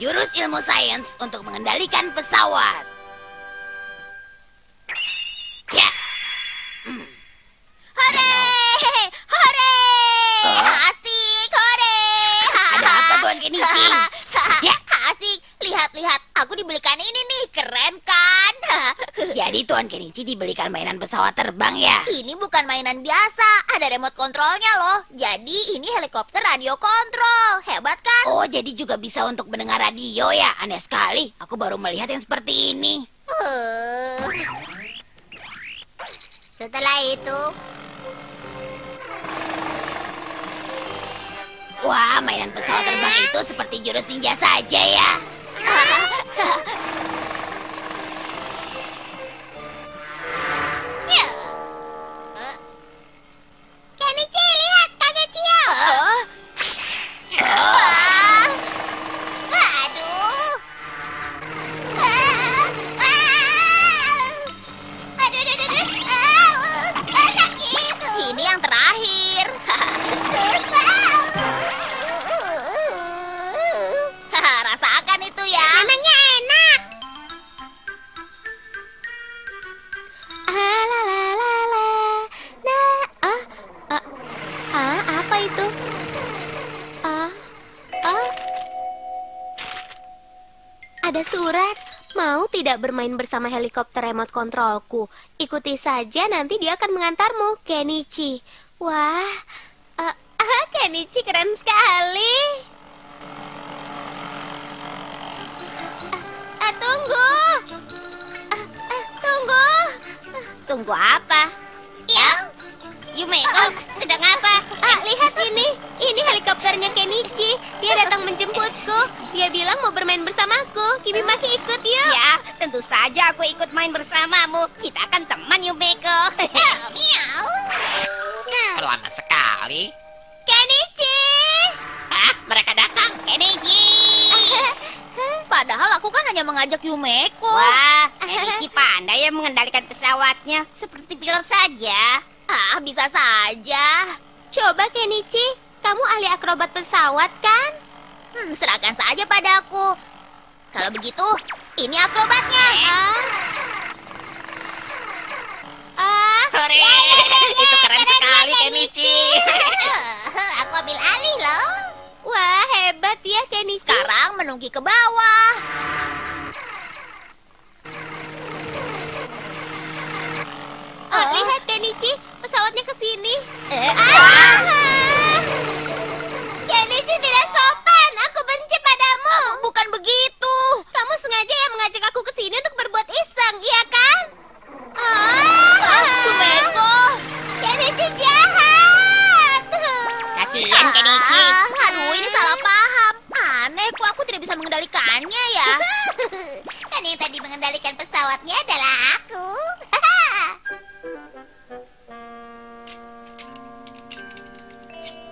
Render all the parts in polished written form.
jurus ilmu sains untuk mengendalikan pesawat. Ya. Hore! Hore! Asik! Hore! Ada apa, Tuan Kenichi? Ya. Asik! Lihat-lihat, aku dibelikan ini nih, keren kan? Jadi Tuan Kenichi dibelikan mainan pesawat terbang ya? Ini bukan mainan biasa, ada remote kontrolnya loh. Jadi ini helikopter radio kontrol, hebat kan? Oh, jadi juga bisa untuk mendengar radio ya? Aneh sekali, aku baru melihat yang seperti ini. Setelah itu, Wah, mainan pesawat terbang itu seperti jurus ninja saja ya. Kenichi, lihat kakek Cio. Aduh. Sakit. Ini yang terakhir. Rasakan itu ya. Memangnya enak. Apa itu? Ada surat. Mau tidak bermain bersama helikopter remote kontrolku? Ikuti saja, nanti dia akan mengantarmu, Kenichi. Wah, Kenichi keren sekali. Tunggu. Tunggu. Tunggu apa? Ya. Yumeko, sedang apa? Lihat ini. Ini helikopternya Kenichi. Dia datang menjemputku. Dia bilang mau bermain bersamaku. Kimi Maki ikut yuk. Ya, tentu saja aku ikut main bersamamu. Kita akan teman, Yumeko. Miau. Lama sekali. Kenichi. Hah? Mereka datang? Kenichi. Padahal aku kan hanya mengajak Yumeko. Wah, Kenichi pandai yang mengendalikan pesawatnya. Seperti pilot saja. Bisa saja. Coba Kenichi, kamu ahli akrobat pesawat kan? Serahkan saja padaku. Kalau begitu, ini akrobatnya. Hore, itu keren sekali, Kenichi. Aku ambil alih loh. Wah, hebat ya Kenichi. Sekarang menunggi ke bawah. Lihat Kenichi, pesawatnya ke sini. Kenichi tidak sopan. Aku benci padamu. Bukan begitu. Kamu sengaja yang mengajak aku ke sini untuk berbuat iseng, iya kan? Yumeko. Kenichi jahat. Kasihan, Kenichi. Aduh, ini salah paham. Aneh, kok aku tidak bisa mengendalikannya ya? Kan yang tadi mengendalikan pesawatnya adalah aku.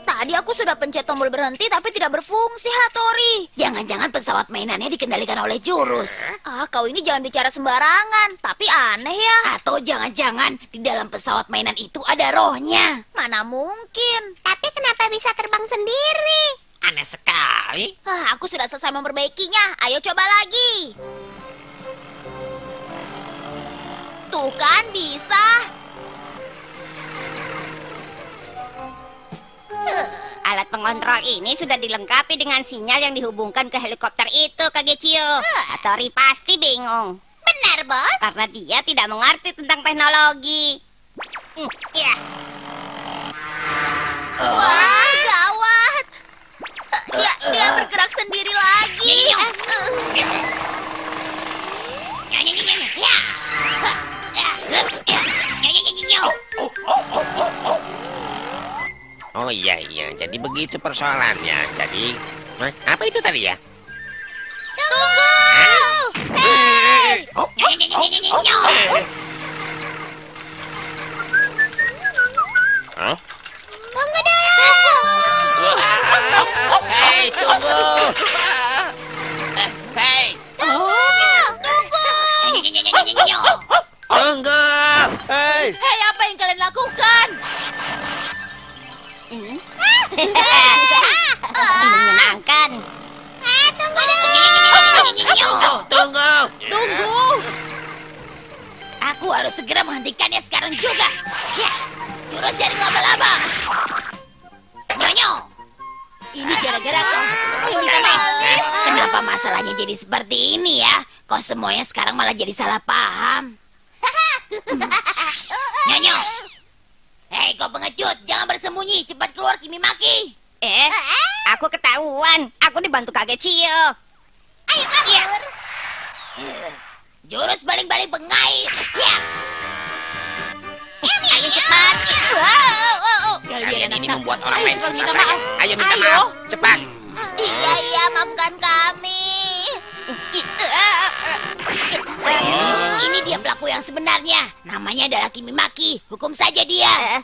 Tadi aku sudah pencet tombol berhenti tapi tidak berfungsi, Hattori. Jangan-jangan pesawat mainannya dikendalikan oleh jurus. Kau ini jangan bicara sembarangan. Tapi aneh ya. Atau jangan-jangan di dalam pesawat mainan itu ada rohnya. Mana mungkin. Tapi kenapa bisa terbang sendiri? Aneh sekali. Aku sudah selesai memperbaikinya. Ayo coba lagi. Tuh kan bisa. Alat pengontrol ini sudah dilengkapi dengan sinyal yang dihubungkan ke helikopter itu, Kagechio. Hattori pasti bingung. Benar, Bos. Karena dia tidak mengerti tentang teknologi. Ya. Wah, gawat. Dia bergerak sendiri lagi. Oh iya, jadi begitu persoalannya. Jadi, apa itu tadi ya? Tunggu. Hah? Tunggu dulu. Hei, tunggu! Hei, tunggu! Hei! Hei, apa yang kalian lakukan? Menyenangkan. Tunggu dulu. segera menghentikannya sekarang juga. Ya, jurus jaring laba-laba. Nyonyo, ini gara-gara kau. Kenapa masalahnya jadi seperti ini ya? Kok semuanya sekarang malah jadi salah paham? Nyonyo, hei kau pengecut, jangan bersembunyi, cepat keluar Kimimaki. Aku ketahuan, aku dibantu kakek Cio. Ayo kabur. Jurus baling-baling pengait. Ya. Ayo cepat. Kalian ini membuat orang lain cepat susah minta saja. maaf. Ayo minta maaf, cepat. Iya, maafkan kami. Ini dia pelaku yang sebenarnya. Namanya adalah Kimimaki. Hukum saja dia.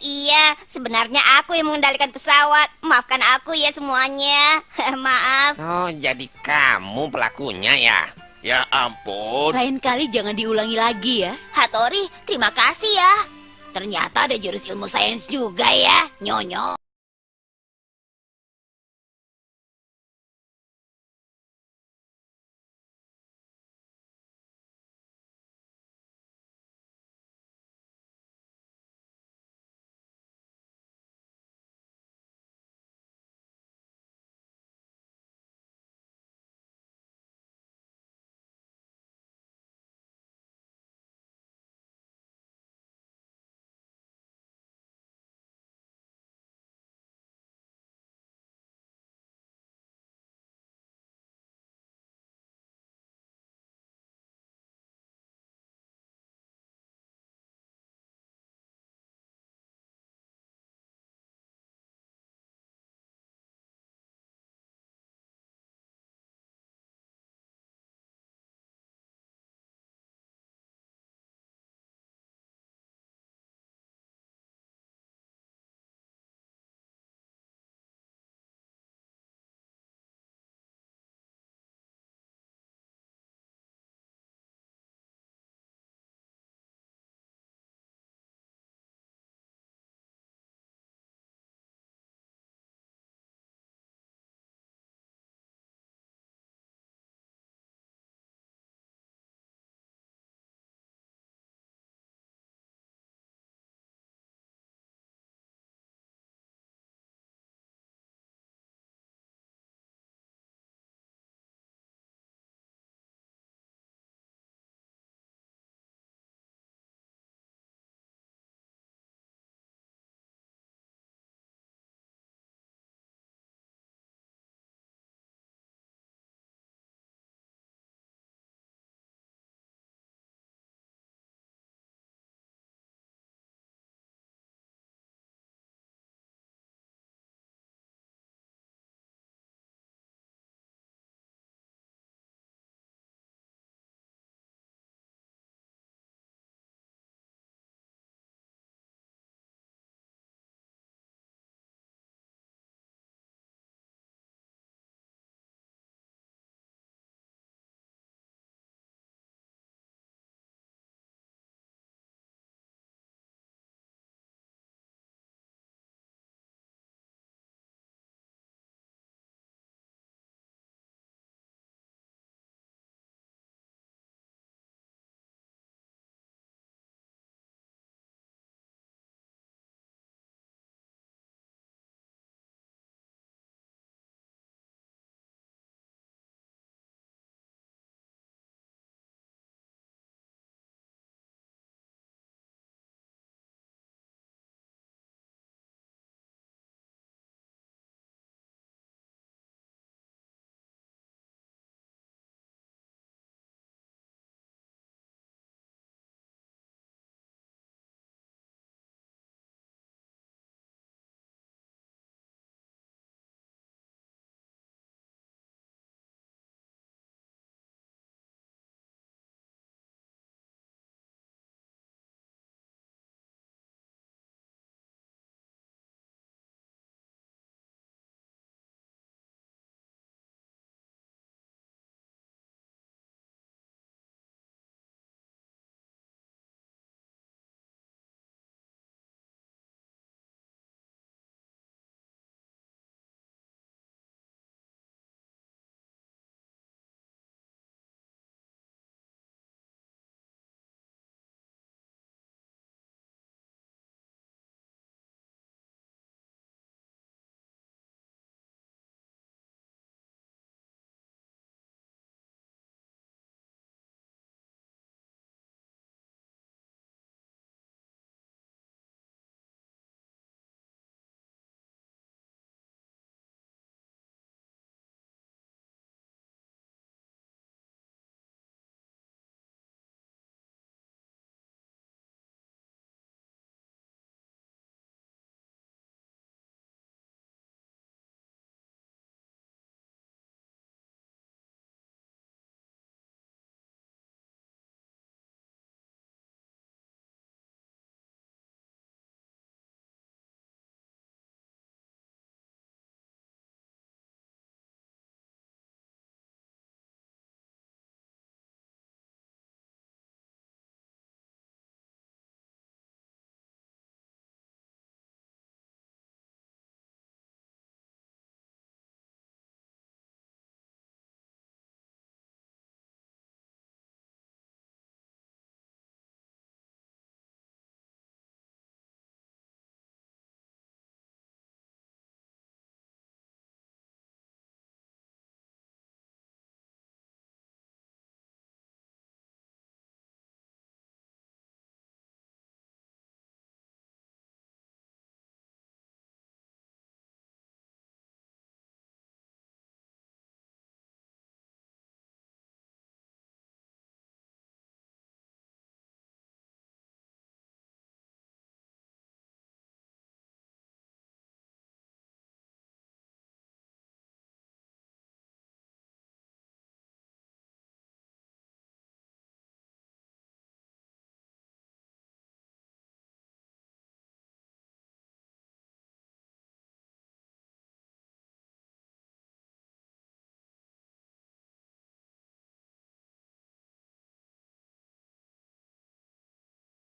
Iya, sebenarnya aku yang mengendalikan pesawat. Maafkan aku ya semuanya. Maaf. Oh, jadi kamu pelakunya ya? Ya ampun. Lain kali jangan diulangi lagi ya. Hattori, terima kasih ya. Ternyata ada jurus ilmu sains juga ya, Nyonyo.